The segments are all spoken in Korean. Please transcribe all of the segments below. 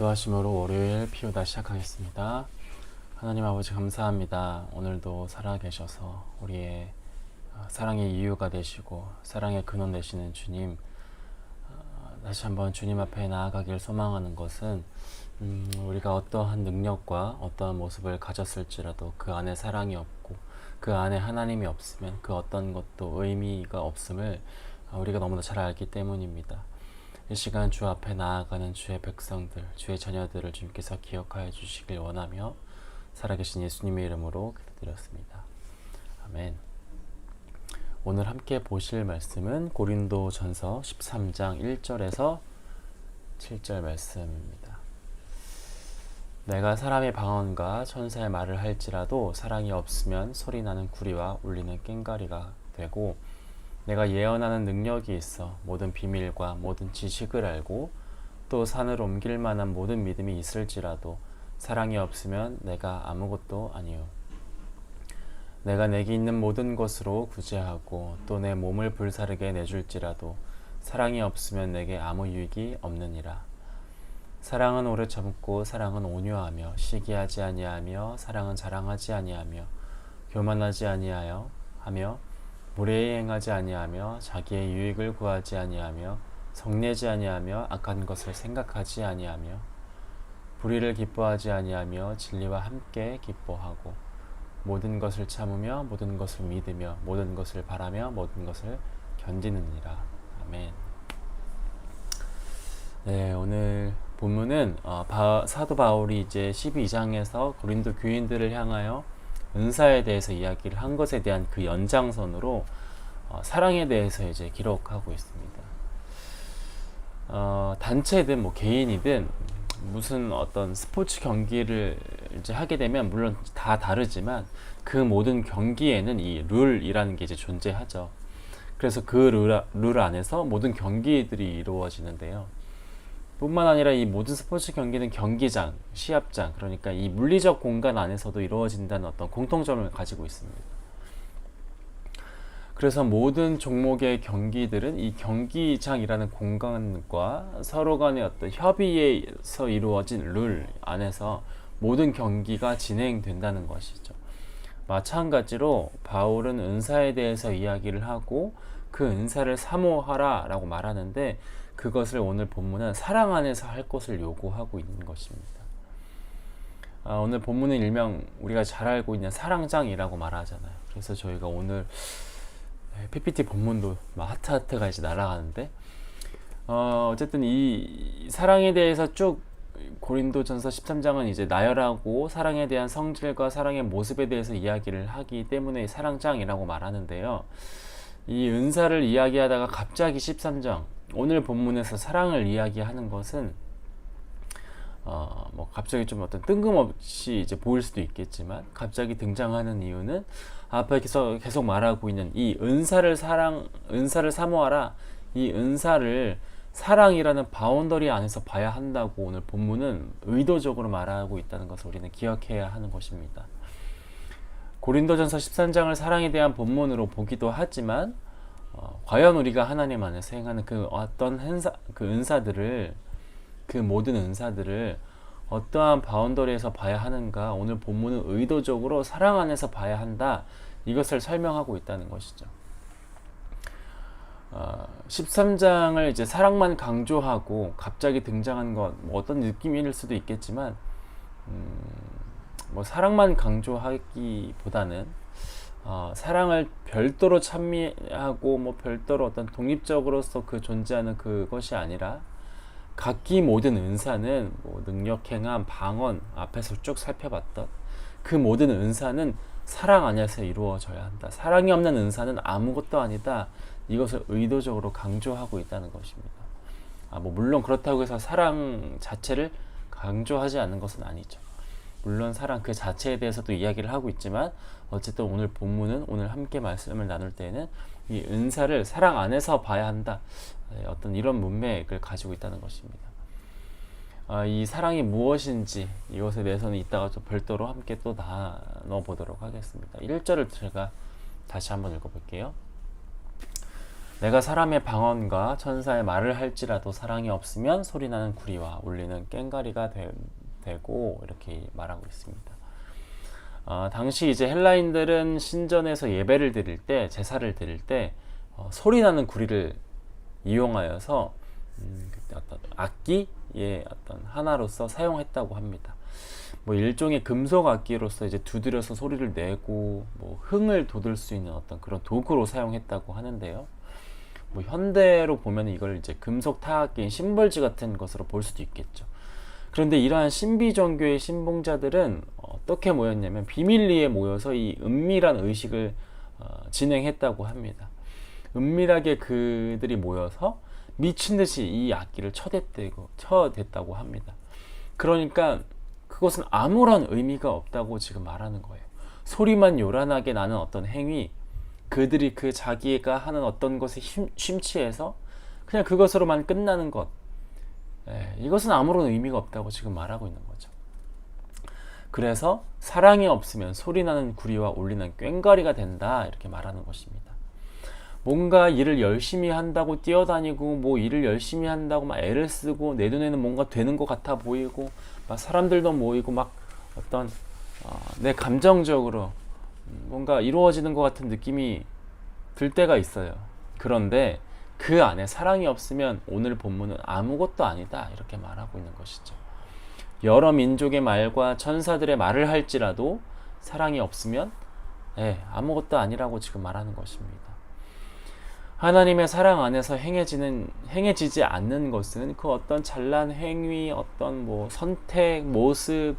기도하심으로 월요일 피우다 시작하겠습니다. 하나님 아버지 감사합니다. 오늘도 살아계셔서 우리의 사랑의 이유가 되시고 사랑의 근원 되시는 주님, 다시 한번 주님 앞에 나아가길 소망하는 것은 우리가 어떠한 능력과 어떠한 모습을 가졌을지라도 그 안에 사랑이 없고 그 안에 하나님이 없으면 그 어떤 것도 의미가 없음을 우리가 너무나 잘 알기 때문입니다. 이 시간 주 앞에 나아가는 주의 백성들, 주의 자녀들을 주님께서 기억하여 주시길 원하며 살아계신 예수님의 이름으로 기도드렸습니다. 아멘. 오늘 함께 보실 말씀은 고린도전서 13장 1절에서 7절 말씀입니다. 내가 사람의 방언과 천사의 말을 할지라도 사랑이 없으면 소리나는 구리와 울리는 꽹과리가 되고, 내가 예언하는 능력이 있어 모든 비밀과 모든 지식을 알고 또 산을 옮길 만한 모든 믿음이 있을지라도 사랑이 없으면 내가 아무것도 아니요. 내가 내게 있는 모든 것으로 구제하고 또 내 몸을 불사르게 내줄지라도 사랑이 없으면 내게 아무 유익이 없느니라. 사랑은 오래 참고 사랑은 온유하며 시기하지 아니하며 사랑은 자랑하지 아니하며 교만하지 아니하여 하며 무례히 행하지 아니하며 자기의 유익을 구하지 아니하며 성내지 아니하며 악한 것을 생각하지 아니하며 불의를 기뻐하지 아니하며 진리와 함께 기뻐하고 모든 것을 참으며 모든 것을 믿으며 모든 것을 바라며 모든 것을 견디느니라. 아멘. 네, 오늘 본문은 사도 바울이 이제 12장에서 고린도 교인들을 향하여 은사에 대해서 이야기를 한 것에 대한 그 연장선으로 사랑에 대해서 이제 기록하고 있습니다. 단체든 뭐 개인이든 무슨 어떤 스포츠 경기를 이제 하게 되면 물론 다 다르지만 그 모든 경기에는 이 룰이라는 게 이제 존재하죠. 그래서 그 룰 안에서 모든 경기들이 이루어지는데요. 뿐만 아니라 이 모든 스포츠 경기는 경기장, 시합장, 그러니까 이 물리적 공간 안에서도 이루어진다는 어떤 공통점을 가지고 있습니다. 그래서 모든 종목의 경기들은 이 경기장이라는 공간과 서로 간의 어떤 협의에서 이루어진 룰 안에서 모든 경기가 진행된다는 것이죠. 마찬가지로 바울은 은사에 대해서 이야기를 하고 그 은사를 사모하라 라고 말하는데, 그것을 오늘 본문은 사랑 안에서 할 것을 요구하고 있는 것입니다. 오늘 본문은 일명 우리가 잘 알고 있는 사랑장이라고 말하잖아요. 그래서 저희가 오늘 PPT 본문도 하트가 이제 날아가는데, 어쨌든 이 사랑에 대해서 쭉 고린도전서 13장은 이제 나열하고 사랑에 대한 성질과 사랑의 모습에 대해서 이야기를 하기 때문에 사랑장이라고 말하는데요. 이 은사를 이야기하다가 갑자기 13장 오늘 본문에서 사랑을 이야기하는 것은 뭐 갑자기 좀 어떤 뜬금없이 이제 보일 수도 있겠지만, 갑자기 등장하는 이유는 앞에 계속 말하고 있는 이 은사를 사모하라, 이 은사를 사랑이라는 바운더리 안에서 봐야 한다고 오늘 본문은 의도적으로 말하고 있다는 것을 우리는 기억해야 하는 것입니다. 고린도전서 13장을 사랑에 대한 본문으로 보기도 하지만 과연 우리가 하나님 안에서 행하는 그 어떤 은사들을, 그 모든 은사들을 어떠한 바운더리에서 봐야 하는가, 오늘 본문은 의도적으로 사랑 안에서 봐야 한다, 이것을 설명하고 있다는 것이죠. 13장을 이제 사랑만 강조하고 갑자기 등장한 것, 뭐 어떤 느낌일 수도 있겠지만 뭐 사랑만 강조하기보다는 사랑을 별도로 찬미하고 뭐 별도로 어떤 독립적으로서 그 존재하는 그것이 아니라 각기 모든 은사는 뭐 능력, 행함, 방언, 앞에서 쭉 살펴봤던 그 모든 은사는 사랑 안에서 이루어져야 한다. 사랑이 없는 은사는 아무것도 아니다. 이것을 의도적으로 강조하고 있다는 것입니다. 뭐 물론 그렇다고 해서 사랑 자체를 강조하지 않는 것은 아니죠. 물론 사랑 그 자체에 대해서도 이야기를 하고 있지만, 어쨌든 오늘 본문은, 오늘 함께 말씀을 나눌 때는 이 은사를 사랑 안에서 봐야 한다, 어떤 이런 문맥을 가지고 있다는 것입니다. 이 사랑이 무엇인지 이것에 대해서는 이따가 또 별도로 함께 또 나눠보도록 하겠습니다. 1절을 제가 다시 한번 읽어볼게요. 내가 사람의 방언과 천사의 말을 할지라도 사랑이 없으면 소리나는 구리와 울리는 꽹과리가 되고 이렇게 말하고 있습니다. 당시 이제 헬라인들은 신전에서 예배를 드릴 때, 제사를 드릴 때 소리나는 구리를 이용하여서 어떤 악기의 어떤 하나로서 사용했다고 합니다. 뭐 일종의 금속 악기로서 이제 두드려서 소리를 내고 뭐 흥을 돋을 수 있는 어떤 그런 도구로 사용했다고 하는데요. 뭐 현대로 보면 이걸 이제 금속 타악기인 심벌지 같은 것으로 볼 수도 있겠죠. 그런데 이러한 신비 종교의 신봉자들은 어떻게 모였냐면 비밀리에 모여서 이 은밀한 의식을 진행했다고 합니다. 은밀하게 그들이 모여서 미친 듯이 이 악기를 쳐댔다고 합니다. 그러니까 그것은 아무런 의미가 없다고 지금 말하는 거예요. 소리만 요란하게 나는 어떤 행위, 그들이 그 자기가 하는 어떤 것에 심취해서 그냥 그것으로만 끝나는 것, 이것은 아무런 의미가 없다고 지금 말하고 있는 거죠. 그래서 사랑이 없으면 소리나는 구리와 울리는 꽹과리가 된다, 이렇게 말하는 것입니다. 뭔가 일을 열심히 한다고 뛰어다니고 뭐 일을 열심히 한다고 막 애를 쓰고 내 눈에는 뭔가 되는 것 같아 보이고 막 사람들도 모이고 막 어떤 내 감정적으로 뭔가 이루어지는 것 같은 느낌이 들 때가 있어요. 그런데 그 안에 사랑이 없으면 오늘 본문은 아무것도 아니다, 이렇게 말하고 있는 것이죠. 여러 민족의 말과 천사들의 말을 할지라도 사랑이 없으면 아무것도 아니라고 지금 말하는 것입니다. 하나님의 사랑 안에서 행해지지 않는 것은 그 어떤 잘난 행위, 어떤 뭐 선택, 모습,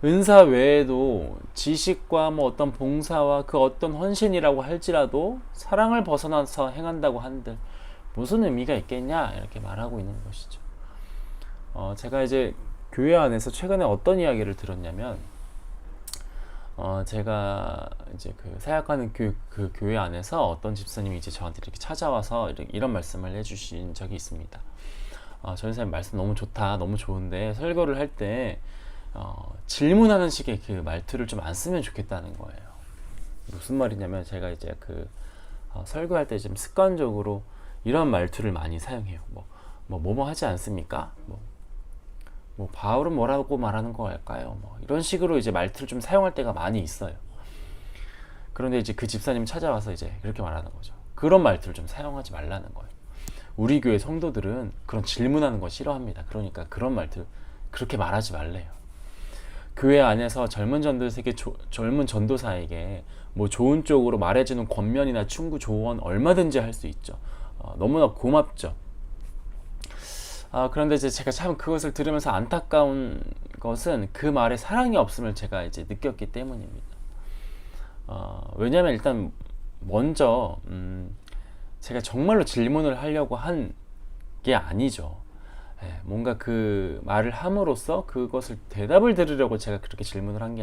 은사 외에도 지식과 뭐 어떤 봉사와 그 어떤 헌신이라고 할지라도 사랑을 벗어나서 행한다고 한들 무슨 의미가 있겠냐, 이렇게 말하고 있는 것이죠. 제가 이제 교회 안에서 최근에 어떤 이야기를 들었냐면, 제가 이제 그 사역하는 그 교회 안에서 어떤 집사님이 이제 저한테 이렇게 찾아와서 이런 말씀을 해주신 적이 있습니다. 전사님 말씀 너무 좋다, 너무 좋은데 설교를 할 때 질문하는 식의 그 말투를 좀 안 쓰면 좋겠다는 거예요. 무슨 말이냐면 제가 이제 그 설교할 때 좀 습관적으로 이런 말투를 많이 사용해요. 뭐뭐 하지 않습니까? 뭐 바울은 뭐라고 말하는 걸까요? 뭐 이런 식으로 이제 말투를 좀 사용할 때가 많이 있어요. 그런데 이제 그 집사님 찾아와서 이제 이렇게 말하는 거죠. 그런 말투를 좀 사용하지 말라는 거예요. 우리 교회 성도들은 그런 질문하는 거 싫어합니다. 그러니까 그런 말투 그렇게 말하지 말래요. 교회 안에서 젊은 전도사에게 뭐 좋은 쪽으로 말해주는 권면이나 충고 조언 얼마든지 할 수 있죠. 너무나 고맙죠. 그런데 이제 제가 참 그것을 들으면서 안타까운 것은 그 말에 사랑이 없음을 제가 이제 느꼈기 때문입니다. 왜냐하면 일단 먼저 제가 정말로 질문을 하려고 한 게 아니죠. 뭔가 그 말을 함으로써 그것을 대답을 들으려고 제가 그렇게 질문을 한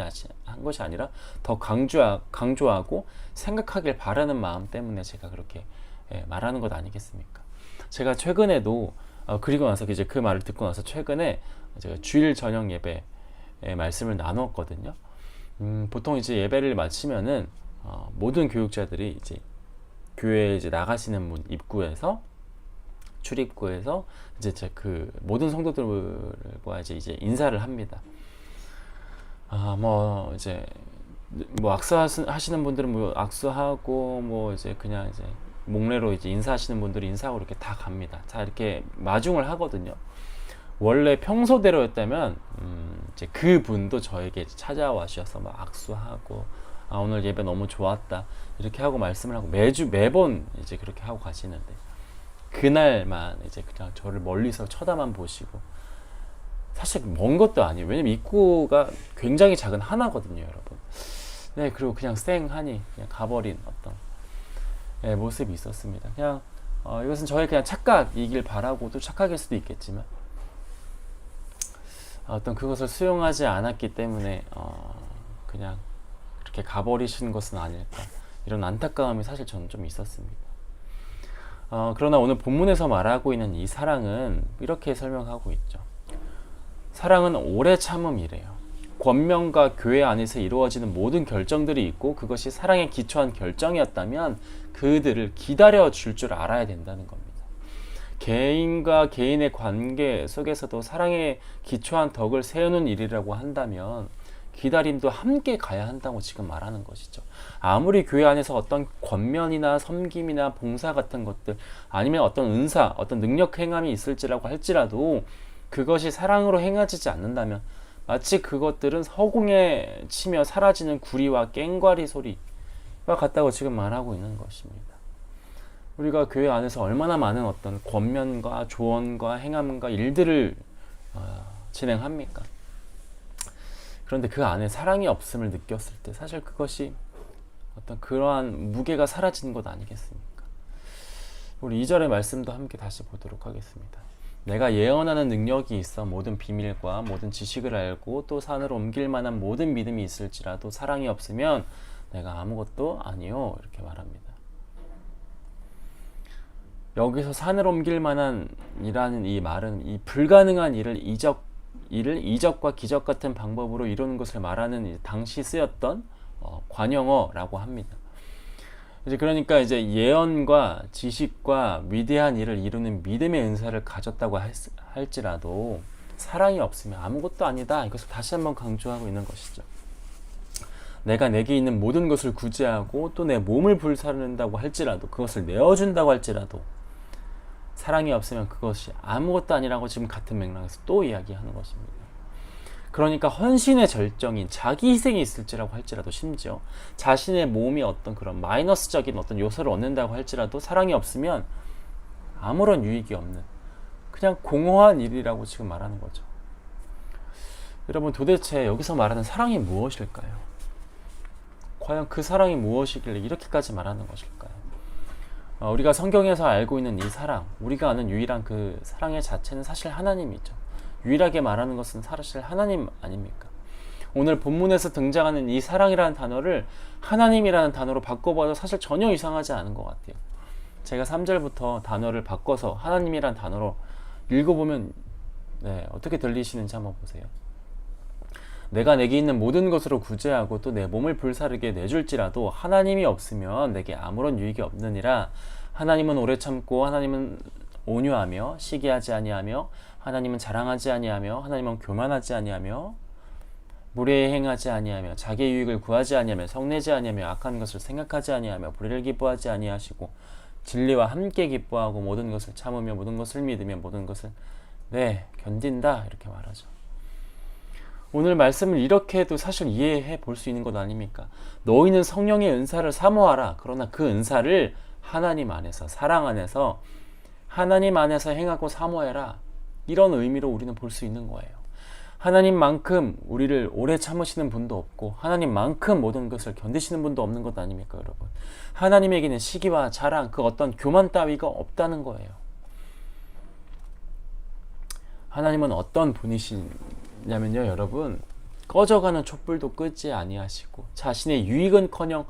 것이 아니라 더 강조하고 생각하길 바라는 마음 때문에 제가 그렇게 말하는 것 아니겠습니까? 제가 최근에도 그리고 나서 이제 그 말을 듣고 나서 최근에 제가 주일 저녁 예배 말씀을 나눴거든요. 보통 이제 예배를 마치면은 모든 교육자들이 이제 교회에 이제 나가시는 문 입구에서 출입구에서 이제 그 모든 성도들과 이제 인사를 합니다. 뭐 이제 뭐 악수하시는 분들은 뭐 악수하고 뭐 이제 그냥 이제 목례로 이제 인사하시는 분들이 인사하고 이렇게 다 갑니다. 다 이렇게 마중을 하거든요. 원래 평소대로였다면 이제 그 분도 저에게 찾아와주셔서 막 악수하고 오늘 예배 너무 좋았다 이렇게 하고 말씀을 하고 매번 이제 그렇게 하고 가시는데 그날만 이제 그냥 저를 멀리서 쳐다만 보시고 사실 먼 것도 아니에요. 왜냐면 입구가 굉장히 작은 하나거든요, 여러분. 그리고 그냥 쌩하니 그냥 가버린 어떤 모습이 있었습니다. 그냥 이것은 저의 그냥 착각이길 바라고 또 착각일 수도 있겠지만 어떤 그것을 수용하지 않았기 때문에 그냥 그렇게 가버리신 것은 아닐까 이런 안타까움이 사실 저는 좀 있었습니다. 그러나 오늘 본문에서 말하고 있는 이 사랑은 이렇게 설명하고 있죠. 사랑은 오래 참음이래요. 권면과 교회 안에서 이루어지는 모든 결정들이 있고 그것이 사랑에 기초한 결정이었다면 그들을 기다려 줄 줄 알아야 된다는 겁니다. 개인과 개인의 관계 속에서도 사랑에 기초한 덕을 세우는 일이라고 한다면 기다림도 함께 가야 한다고 지금 말하는 것이죠. 아무리 교회 안에서 어떤 권면이나 섬김이나 봉사 같은 것들 아니면 어떤 은사, 어떤 능력 행함이 있을지라고 할지라도 그것이 사랑으로 행해지지 않는다면 마치 그것들은 허공에 치며 사라지는 구리와 꽹과리 소리와 같다고 지금 말하고 있는 것입니다. 우리가 교회 안에서 얼마나 많은 어떤 권면과 조언과 행함과 일들을 진행합니까? 그런데 그 안에 사랑이 없음을 느꼈을 때 사실 그것이 어떤 그러한 무게가 사라지는 것 아니겠습니까? 우리 2절의 말씀도 함께 다시 보도록 하겠습니다. 내가 예언하는 능력이 있어 모든 비밀과 모든 지식을 알고 또 산으로 옮길 만한 모든 믿음이 있을지라도 사랑이 없으면 내가 아무것도 아니요 이렇게 말합니다. 여기서 산을 옮길 만한 이라는 이 말은 이 불가능한 일을 이적과 기적 같은 방법으로 이루는 것을 말하는 당시 쓰였던 관용어라고 합니다. 이제 그러니까 이제 예언과 지식과 위대한 일을 이루는 믿음의 은사를 가졌다고 할지라도 사랑이 없으면 아무것도 아니다. 이것을 다시 한번 강조하고 있는 것이죠. 내가 내게 있는 모든 것을 구제하고 또 내 몸을 불사른다고 할지라도 그것을 내어준다고 할지라도 사랑이 없으면 그것이 아무것도 아니라고 지금 같은 맥락에서 또 이야기하는 것입니다. 그러니까 헌신의 절정인 자기 희생이 있을지라고 할지라도 심지어 자신의 몸이 어떤 그런 마이너스적인 어떤 요소를 얻는다고 할지라도 사랑이 없으면 아무런 유익이 없는 그냥 공허한 일이라고 지금 말하는 거죠. 여러분 도대체 여기서 말하는 사랑이 무엇일까요? 과연 그 사랑이 무엇이길래 이렇게까지 말하는 것일까요? 우리가 성경에서 알고 있는 이 사랑, 우리가 아는 유일한 그 사랑의 자체는 사실 하나님이죠. 유일하게 말하는 것은 사실 하나님 아닙니까? 오늘 본문에서 등장하는 이 사랑이라는 단어를 하나님이라는 단어로 바꿔봐도 사실 전혀 이상하지 않은 것 같아요. 제가 3절부터 단어를 바꿔서 하나님이라는 단어로 읽어보면 어떻게 들리시는지 한번 보세요. 내가 내게 있는 모든 것으로 구제하고 또 내 몸을 불사르게 내줄지라도 하나님이 없으면 내게 아무런 유익이 없느니라. 하나님은 오래 참고 하나님은 온유하며 시기하지 아니하며 하나님은 자랑하지 아니하며 하나님은 교만하지 아니하며 무례히 행하지 아니하며 자기의 유익을 구하지 아니하며 성내지 아니하며 악한 것을 생각하지 아니하며 불의를 기뻐하지 아니하시고 진리와 함께 기뻐하고 모든 것을 참으며 모든 것을 믿으며 모든 것을 견딘다 이렇게 말하죠. 오늘 말씀을 이렇게 해도 사실 이해해 볼 수 있는 것 아닙니까? 너희는 성령의 은사를 사모하라. 그러나 그 은사를 하나님 안에서 사랑 안에서 하나님 안에서 행하고 사모해라. 이런 의미로 우리는 볼 수 있는 거예요. 하나님만큼 우리를 오래 참으시는 분도 없고 하나님만큼 모든 것을 견디시는 분도 없는 것 아닙니까, 여러분? 하나님에게는 시기와 자랑, 그 어떤 교만 따위가 없다는 거예요. 하나님은 어떤 분이시냐면요, 여러분, 꺼져가는 촛불도 끄지 아니하시고 자신의 유익은커녕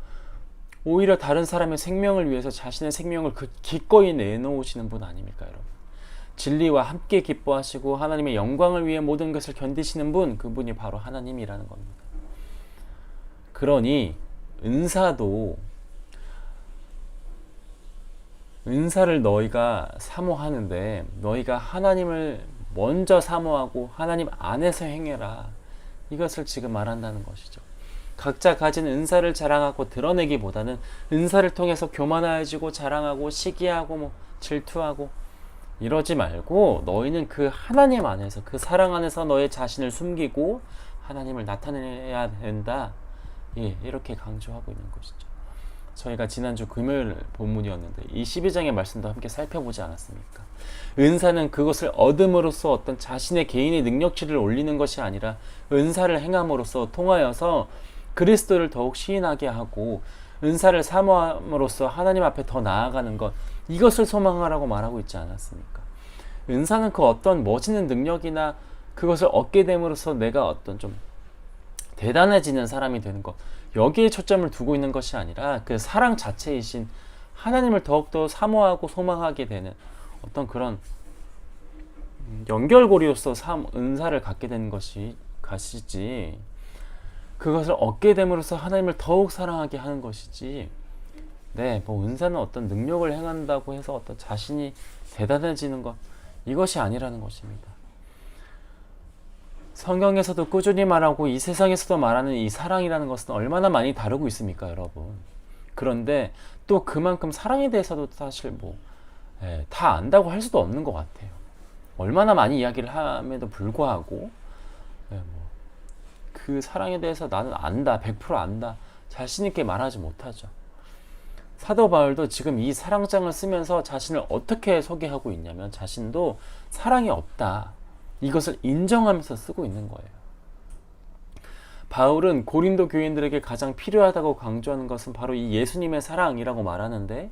오히려 다른 사람의 생명을 위해서 자신의 생명을 기꺼이 내놓으시는 분 아닙니까, 여러분? 진리와 함께 기뻐하시고 하나님의 영광을 위해 모든 것을 견디시는 분, 그분이 바로 하나님이라는 겁니다. 그러니 은사를 너희가 사모하는데 너희가 하나님을 먼저 사모하고 하나님 안에서 행해라. 이것을 지금 말한다는 것이죠. 각자 가진 은사를 자랑하고 드러내기보다는 은사를 통해서 교만해지고 자랑하고 시기하고 질투하고 이러지 말고 너희는 그 하나님 안에서, 그 사랑 안에서 너의 자신을 숨기고 하나님을 나타내야 된다. 이렇게 강조하고 있는 것이죠. 저희가 지난주 금요일 본문이었는데 이 12장의 말씀도 함께 살펴보지 않았습니까? 은사는 그것을 얻음으로써 어떤 자신의 개인의 능력치를 올리는 것이 아니라 은사를 행함으로써 통하여서 그리스도를 더욱 시인하게 하고 은사를 사모함으로써 하나님 앞에 더 나아가는 것, 이것을 소망하라고 말하고 있지 않았습니까? 은사는 그 어떤 멋있는 능력이나 그것을 얻게 됨으로써 내가 어떤 좀 대단해지는 사람이 되는 것, 여기에 초점을 두고 있는 것이 아니라 그 사랑 자체이신 하나님을 더욱더 사모하고 소망하게 되는 어떤 그런 연결고리로서 은사를 갖게 되는 것이 가시지, 그것을 얻게 됨으로써 하나님을 더욱 사랑하게 하는 것이지, 뭐 은사는 어떤 능력을 행한다고 해서 어떤 자신이 대단해지는 것, 이것이 아니라는 것입니다. 성경에서도 꾸준히 말하고 이 세상에서도 말하는 이 사랑이라는 것은 얼마나 많이 다루고 있습니까, 여러분? 그런데 또 그만큼 사랑에 대해서도 사실 다 안다고 할 수도 없는 것 같아요. 얼마나 많이 이야기를 함에도 불구하고 그 사랑에 대해서 나는 안다, 100% 안다, 자신 있게 말하지 못하죠. 사도 바울도 지금 이 사랑장을 쓰면서 자신을 어떻게 소개하고 있냐면, 자신도 사랑이 없다, 이것을 인정하면서 쓰고 있는 거예요. 바울은 고린도 교인들에게 가장 필요하다고 강조하는 것은 바로 이 예수님의 사랑이라고 말하는데,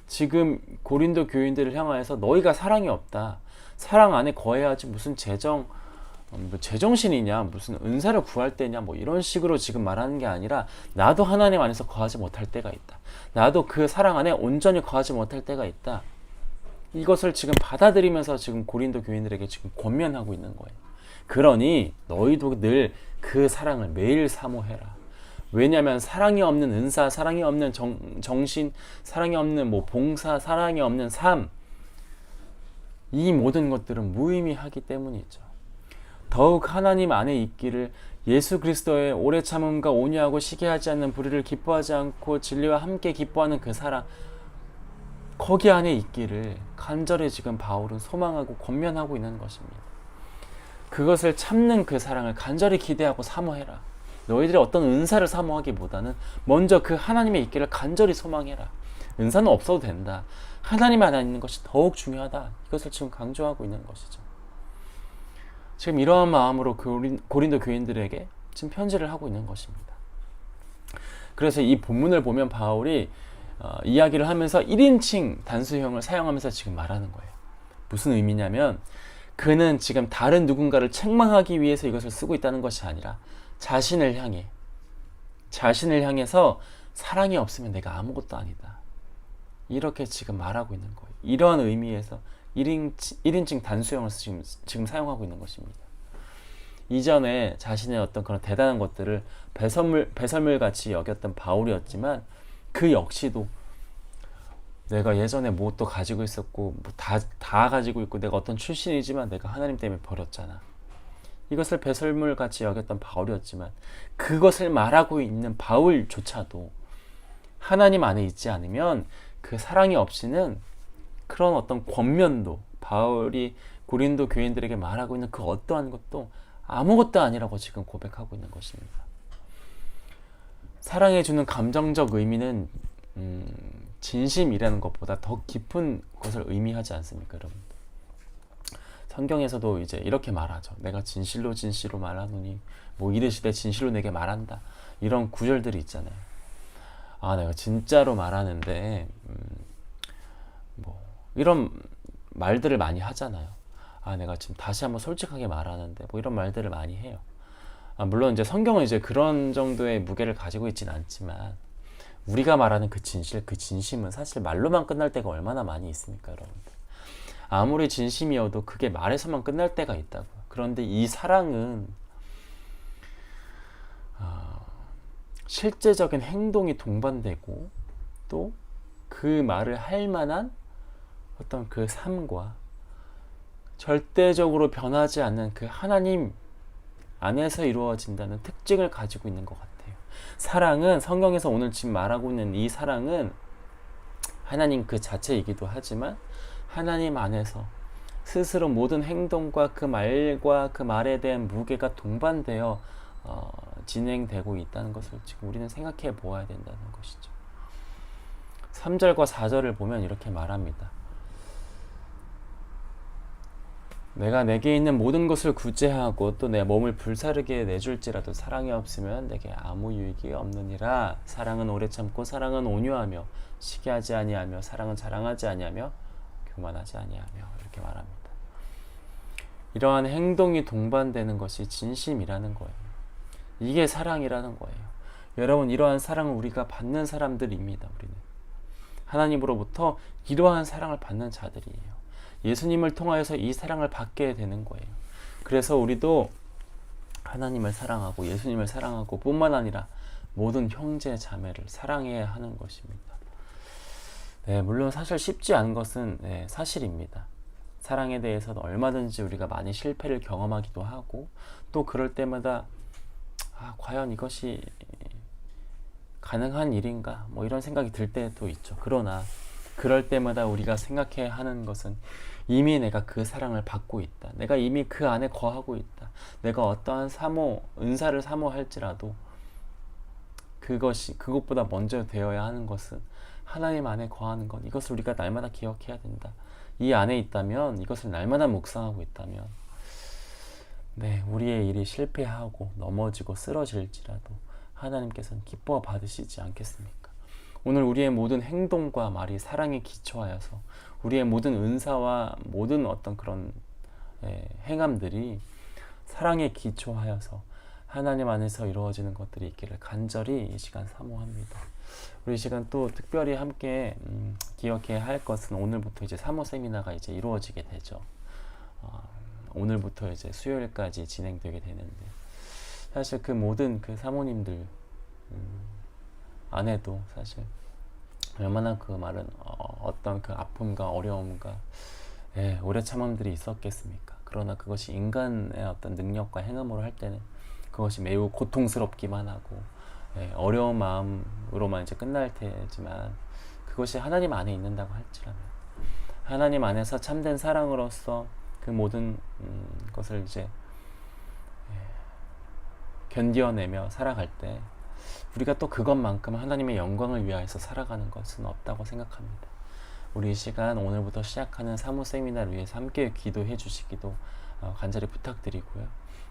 지금 고린도 교인들을 향하여서 너희가 사랑이 없다, 사랑 안에 거해야지 무슨 제정신이냐, 무슨 은사를 구할 때냐, 이런 식으로 지금 말하는 게 아니라, 나도 하나님 안에서 거하지 못할 때가 있다, 나도 그 사랑 안에 온전히 거하지 못할 때가 있다, 이것을 지금 받아들이면서 지금 고린도 교인들에게 지금 권면하고 있는 거예요. 그러니 너희도 늘 그 사랑을 매일 사모해라. 왜냐하면 사랑이 없는 은사, 사랑이 없는 정신, 사랑이 없는 봉사, 사랑이 없는 삶, 이 모든 것들은 무의미하기 때문이죠. 더욱 하나님 안에 있기를, 예수 그리스도의 오래 참음과 온유하고 시기하지 않는 불의를 기뻐하지 않고 진리와 함께 기뻐하는 그 사랑, 거기 안에 있기를 간절히 지금 바울은 소망하고 권면하고 있는 것입니다. 그것을 참는 그 사랑을 간절히 기대하고 사모해라. 너희들이 어떤 은사를 사모하기보다는 먼저 그 하나님의 있기를 간절히 소망해라. 은사는 없어도 된다, 하나님 안에 있는 것이 더욱 중요하다, 이것을 지금 강조하고 있는 것이죠. 지금 이러한 마음으로 고린도 교인들에게 지금 편지를 하고 있는 것입니다. 그래서 이 본문을 보면 바울이 이야기를 하면서 1인칭 단수형을 사용하면서 지금 말하는 거예요. 무슨 의미냐면, 그는 지금 다른 누군가를 책망하기 위해서 이것을 쓰고 있다는 것이 아니라 자신을 향해서 사랑이 없으면 내가 아무것도 아니다, 이렇게 지금 말하고 있는 거예요. 이러한 의미에서 1인칭 단수형을 지금 사용하고 있는 것입니다. 이전에 자신의 어떤 그런 대단한 것들을 배설물 같이 여겼던 바울이었지만, 그 역시도 내가 예전에 또 가지고 있었고, 다 가지고 있고, 내가 어떤 출신이지만 내가 하나님 때문에 버렸잖아, 이것을 배설물 같이 여겼던 바울이었지만, 그것을 말하고 있는 바울조차도 하나님 안에 있지 않으면 그 사랑이 없이는 그런 어떤 권면도, 바울이 고린도 교인들에게 말하고 있는 그 어떠한 것도 아무것도 아니라고 지금 고백하고 있는 것입니다. 사랑해 주는 감정적 의미는 진심이라는 것보다 더 깊은 것을 의미하지 않습니까, 여러분? 성경에서도 이제 이렇게 말하죠. 내가 진실로 말하노니 이르시되 진실로 내게 말한다, 이런 구절들이 있잖아요. 내가 진짜로 말하는데 이런 말들을 많이 하잖아요. 내가 지금 다시 한번 솔직하게 말하는데, 이런 말들을 많이 해요. 물론 이제 성경은 이제 그런 정도의 무게를 가지고 있지는 않지만, 우리가 말하는 그 진심은 사실 말로만 끝날 때가 얼마나 많이 있습니까, 여러분들? 아무리 진심이어도 그게 말에서만 끝날 때가 있다고요. 그런데 이 사랑은 실제적인 행동이 동반되고, 또 그 말을 할 만한 어떤 그 삶과 절대적으로 변하지 않는 그 하나님 안에서 이루어진다는 특징을 가지고 있는 것 같아요. 사랑은, 성경에서 오늘 지금 말하고 있는 이 사랑은 하나님 그 자체이기도 하지만, 하나님 안에서 스스로 모든 행동과 그 말과 그 말에 대한 무게가 동반되어 진행되고 있다는 것을 지금 우리는 생각해 보아야 된다는 것이죠. 3절과 4절을 보면 이렇게 말합니다. 내가 내게 있는 모든 것을 구제하고 또 내 몸을 불사르게 내줄지라도 사랑이 없으면 내게 아무 유익이 없느니라. 사랑은 오래 참고, 사랑은 온유하며 시기하지 아니하며, 사랑은 자랑하지 아니하며 교만하지 아니하며, 이렇게 말합니다. 이러한 행동이 동반되는 것이 진심이라는 거예요. 이게 사랑이라는 거예요. 여러분, 이러한 사랑을 우리가 받는 사람들입니다. 우리는 하나님으로부터 이러한 사랑을 받는 자들이에요. 예수님을 통하여서 이 사랑을 받게 되는 거예요. 그래서 우리도 하나님을 사랑하고 예수님을 사랑하고 뿐만 아니라 모든 형제 자매를 사랑해야 하는 것입니다. 네, 물론 사실 쉽지 않은 것은 사실입니다. 사랑에 대해서는 얼마든지 우리가 많이 실패를 경험하기도 하고 또 그럴 때마다 과연 이것이 가능한 일인가 뭐 이런 생각이 들 때도 있죠. 그러나 그럴 때마다 우리가 생각해야 하는 것은 이미 내가 그 사랑을 받고 있다. 내가 이미 그 안에 거하고 있다. 내가 어떠한 은사를 사모할지라도 그것보다 먼저 되어야 하는 것은 하나님 안에 거하는 것. 이것을 우리가 날마다 기억해야 된다. 이 안에 있다면, 이것을 날마다 묵상하고 있다면, 우리의 일이 실패하고 넘어지고 쓰러질지라도 하나님께서는 기뻐 받으시지 않겠습니까? 오늘 우리의 모든 행동과 말이 사랑에 기초하여서 우리의 모든 은사와 모든 어떤 그런 행함들이 사랑에 기초하여서 하나님 안에서 이루어지는 것들이 있기를 간절히 이 시간 사모합니다. 우리 이 시간 또 특별히 함께 기억해야 할 것은 오늘부터 이제 사모 세미나가 이제 이루어지게 되죠. 오늘부터 이제 수요일까지 진행되게 되는데 사실 그 모든 그 사모님들 안에도 사실 얼마나 그 말은 어떤 그 아픔과 어려움과 오래 참음들이 있었겠습니까? 그러나 그것이 인간의 어떤 능력과 행함으로 할 때는 그것이 매우 고통스럽기만 하고 어려운 마음으로만 이제 끝날 테지만 그것이 하나님 안에 있는다고 할지라면 하나님 안에서 참된 사랑으로서 그 모든 것을 이제 견뎌내며 살아갈 때 우리가 또 그것만큼 하나님의 영광을 위하여서 살아가는 것은 없다고 생각합니다. 우리 이 시간 오늘부터 시작하는 사모 세미나를 위해서 함께 기도해 주시기도 간절히 부탁드리고요.